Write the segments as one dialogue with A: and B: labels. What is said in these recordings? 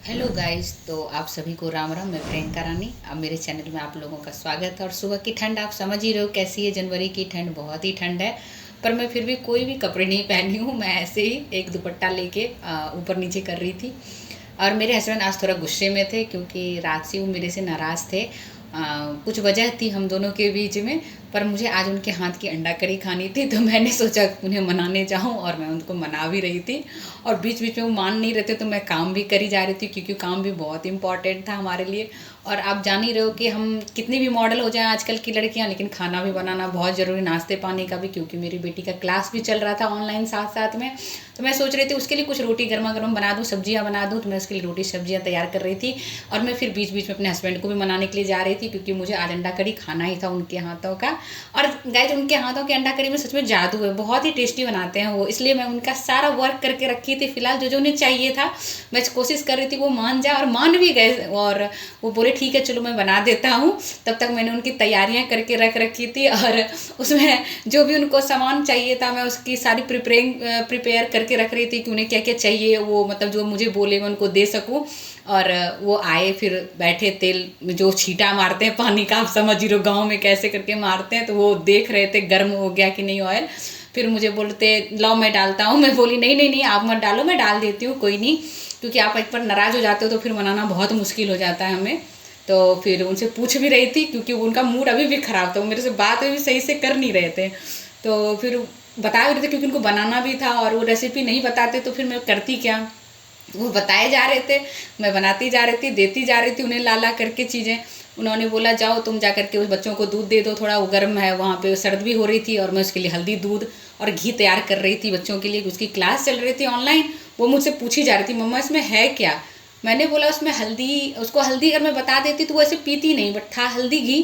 A: Hello guys, तो आप सभी को राम राम। मैं प्रियंका रानी, अब मेरे चैनल में आप लोगों का स्वागत है। और सुबह की ठंड आप समझ ही रहे हो कैसी है। जनवरी की ठंड बहुत ही ठंड है, पर मैं फिर भी कोई भी कपड़े नहीं पहनी हूँ। मैं ऐसे ही एक दुपट्टा लेके ऊपर नीचे कर रही थी। और मेरे हस्बैंड आज थोड़ा गुस्से में थे क्योंकि रात से वो मेरे से नाराज़ थे। कुछ वजह थी हम दोनों के बीच में, पर मुझे आज उनके हाथ की अंडा करी खानी थी, तो मैंने सोचा उन्हें मनाने जाऊं, और मैं उनको मना भी रही थी। और बीच बीच में वो मान नहीं रहे थे, तो मैं काम भी करी जा रही थी क्योंकि काम भी बहुत इंपॉर्टेंट था हमारे लिए। और आप जान ही रहे हो कि हम कितनी भी मॉडल हो जाएं आजकल की लड़कियां, लेकिन खाना भी बनाना बहुत ज़रूरी, नाश्ते पानी का भी, क्योंकि मेरी बेटी का क्लास भी चल रहा था ऑनलाइन साथ साथ में। तो मैं सोच रही थी उसके लिए कुछ रोटी गर्मा गर्म बना दूँ, सब्जियाँ बना दूँ। तो मैं उसके लिए रोटी सब्जियाँ तैयार कर रही थी। और मैं फिर बीच बीच में अपने हस्बैंड को भी मनाने के लिए जा रही थी क्योंकि मुझे आज अंडा करी खाना ही था उनके हाथों का। और गाइस, उनके हाथों के अंडा करी में सच में जादू है, बहुत ही टेस्टी बनाते हैं वो। इसलिए मैं उनका सारा वर्क करके रखी थी। फिलहाल जो जो उन्हें चाहिए था मैं कोशिश कर रही थी वो मान जाए, और मान भी गए। और वो बोले ठीक है चलो मैं बना देता हूँ। तब तक मैंने उनकी तैयारियां करके रख रखी थी, और उसमें जो भी उनको सामान चाहिए था मैं उसकी सारी प्रिपेयर करके रख रही थी कि उन्हें क्या क्या चाहिए, वो मतलब जो मुझे बोले मैं उनको दे सकूँ। और वो आए, फिर बैठे, तेल में जो छींटा मारते हैं पानी का, आप समझ ही रहो गाँव में कैसे करके मारते हैं, तो वो देख रहे थे गर्म हो गया कि नहीं ऑयल। फिर मुझे बोलते लाओ मैं डालता हूँ। मैं बोली नहीं नहीं नहीं, आप मत डालो, मैं डाल देती हूँ, कोई नहीं। क्योंकि आप एक बार नाराज़ हो जाते हो तो फिर मनाना बहुत मुश्किल हो जाता है हमें। तो फिर उनसे पूछ भी रही थी क्योंकि उनका मूड अभी भी ख़राब था, वो मेरे से बात भी सही से कर नहीं रहे थे। तो फिर बता भी रहे थे क्योंकि उनको बनाना भी था, और वो रेसिपी नहीं बताते तो फिर मैं करती क्या। वो बताए जा रहे थे, मैं बनाती जा रही थी, देती जा रही थी उन्हें ला ला करके चीज़ें। उन्होंने बोला जाओ तुम जा करके उस बच्चों को दूध दे दो, थोड़ा वो गर्म है, वहाँ पे सर्द भी हो रही थी। और मैं उसके लिए हल्दी दूध और घी तैयार कर रही थी बच्चों के लिए, उसकी क्लास चल रही थी ऑनलाइन। वो मुझसे पूछी जा रही थी मम्मा इसमें है क्या। मैंने बोला उसमें हल्दी, उसको हल्दी अगर मैं बता देती तो वो ऐसे पीती नहीं, बट था हल्दी घी।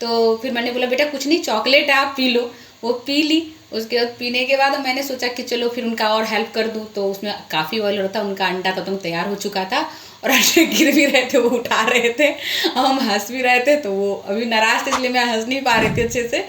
A: तो फिर मैंने बोला बेटा कुछ नहीं, चॉकलेट है आप पी लो। वो पी ली। उसके बाद पीने के बाद मैंने सोचा कि चलो फिर उनका और हेल्प कर दूँ, तो उसमें काफ़ी ऑयल रहता, उनका अंडा तब तक तैयार हो चुका था। और अंडे गिर भी रहे थे, वो उठा रहे थे, हम हंस भी रहे थे। तो वो अभी नाराज़ थे इसलिए मैं हंस नहीं पा रही थी अच्छे से।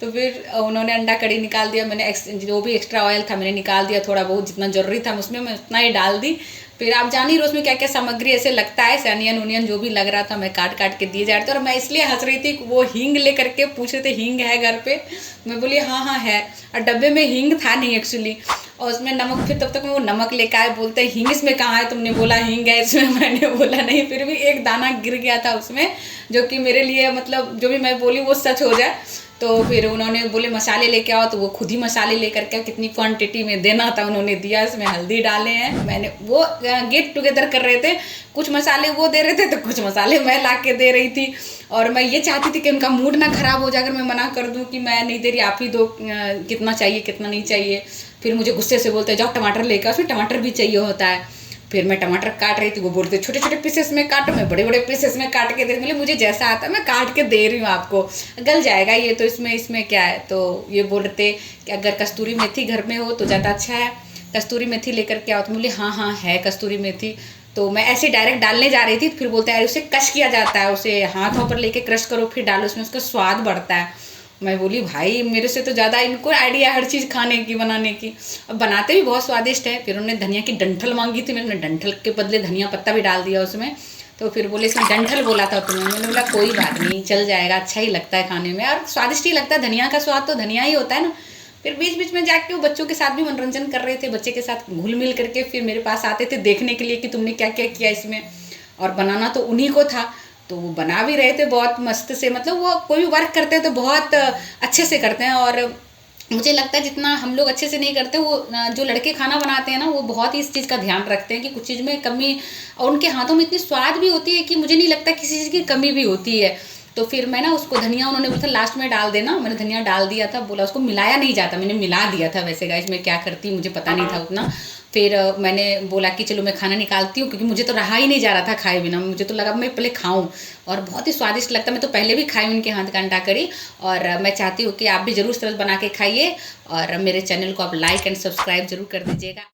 A: तो फिर उन्होंने अंडा कड़ी निकाल दिया, मैंने जो भी एक्स्ट्रा ऑयल था मैंने निकाल दिया, थोड़ा बहुत जितना ज़रूरी था उसमें मैं उतना ही डाल दी। फिर आप जान ही रहे उसमें क्या क्या सामग्री ऐसे लगता है, अनियन उनियन जो भी लग रहा था मैं काट काट के दिए जा रहे थे। और मैं इसलिए हंस रही थी, वो हींग ले करके पूछ रहे थे हींग है घर पे। मैं बोली हाँ हाँ है। और डब्बे में हींग था नहीं एक्चुअली, और उसमें नमक, फिर तब तक वो नमक लेकर आए, बोलते हैं हींग इसमें कहाँ है, तुमने बोला हींग है इसमें। मैंने बोला नहीं, फिर भी एक दाना गिर गया था उसमें, जो कि मेरे लिए मतलब जो भी मैं बोली वो सच हो जाए। तो फिर उन्होंने बोले मसाले लेके आओ, तो वो खुद ही मसाले लेकर के कितनी क्वांटिटी में देना था उन्होंने दिया। इसमें हल्दी डाले हैं मैंने, वो गेट टुगेदर कर रहे थे, कुछ मसाले वो दे रहे थे तो कुछ मसाले मैं ला के दे रही थी। और मैं ये चाहती थी कि उनका मूड ना ख़राब हो जाए अगर मैं मना कर दूं कि मैं नहीं दे रही, आप ही दो, कितना चाहिए कितना नहीं चाहिए। फिर मुझे गुस्से से बोलते जाओ टमाटर लेकर, उसमें टमाटर भी चाहिए होता है। फिर मैं टमाटर काट रही थी, वो बोलते छोटे छोटे पीसेस में काटो, मैं बड़े बड़े पीसेस में काट के दे, मतलब मुझे जैसा आता है मैं काट के दे रही हूँ आपको, गल जाएगा ये तो, इसमें इसमें क्या है। तो ये बोल रहे थे कि अगर कस्तूरी मेथी घर में हो तो ज़्यादा अच्छा है, कस्तूरी मेथी लेकर के आओ। तो बोले हाँ हाँ है कस्तूरी मेथी। तो मैं ऐसे डायरेक्ट डालने जा रही थी, फिर बोलते हैं उसे कश किया जाता है, उसे हाथों पर लेके क्रश करो फिर डालो, उसमें उसका स्वाद बढ़ता है। मैं बोली भाई मेरे से तो ज़्यादा इनको आइडिया हर चीज़ खाने की बनाने की। अब बनाते भी बहुत स्वादिष्ट है। फिर उन्होंने धनिया की डंठल मांगी थी, मैंने डंठल के बदले धनिया पत्ता भी डाल दिया उसमें। तो फिर बोले इसमें डंठल बोला था तुम्हें, मैंने बोला कोई बात नहीं चल जाएगा, अच्छा ही लगता है खाने में और स्वादिष्ट ही लगता है, धनिया का स्वाद तो धनिया ही होता है ना। फिर बीच बीच में जाके वो बच्चों के साथ भी मनोरंजन कर रहे थे, बच्चे के साथ घुल मिल करके फिर मेरे पास आते थे देखने के लिए कि तुमने क्या क्या किया इसमें। और बनाना तो उन्हीं को था, तो वो बना भी रहे थे बहुत मस्त से, मतलब वो कोई भी वर्क करते हैं तो बहुत अच्छे से करते हैं। और मुझे लगता है जितना हम लोग अच्छे से नहीं करते, वो जो लड़के खाना बनाते हैं ना वो बहुत ही इस चीज़ का ध्यान रखते हैं कि कुछ चीज़ में कमी, और उनके हाथों में इतनी स्वाद भी होती है कि मुझे नहीं लगता किसी चीज़ की कमी भी होती है। तो फिर मैं ना उसको धनिया, उन्होंने बोला था लास्ट में डाल देना, मैंने धनिया डाल दिया था, बोला उसको मिलाया नहीं जाता, मैंने मिला दिया था। वैसे गाइस मैं क्या करती मुझे पता नहीं था उतना। फिर मैंने बोला कि चलो मैं खाना निकालती हूँ, क्योंकि मुझे तो रहा ही नहीं जा रहा था खाए बिना, मुझे तो लगा मैं पहले खाऊं। और बहुत ही स्वादिष्ट लगता है, मैं तो पहले भी खाई उनके हाथ का अंडा करी। और मैं चाहती हूँ कि आप भी ज़रूर इस तरह बना के खाइए, और मेरे चैनल को आप लाइक एंड सब्सक्राइब जरूर कर दीजिएगा।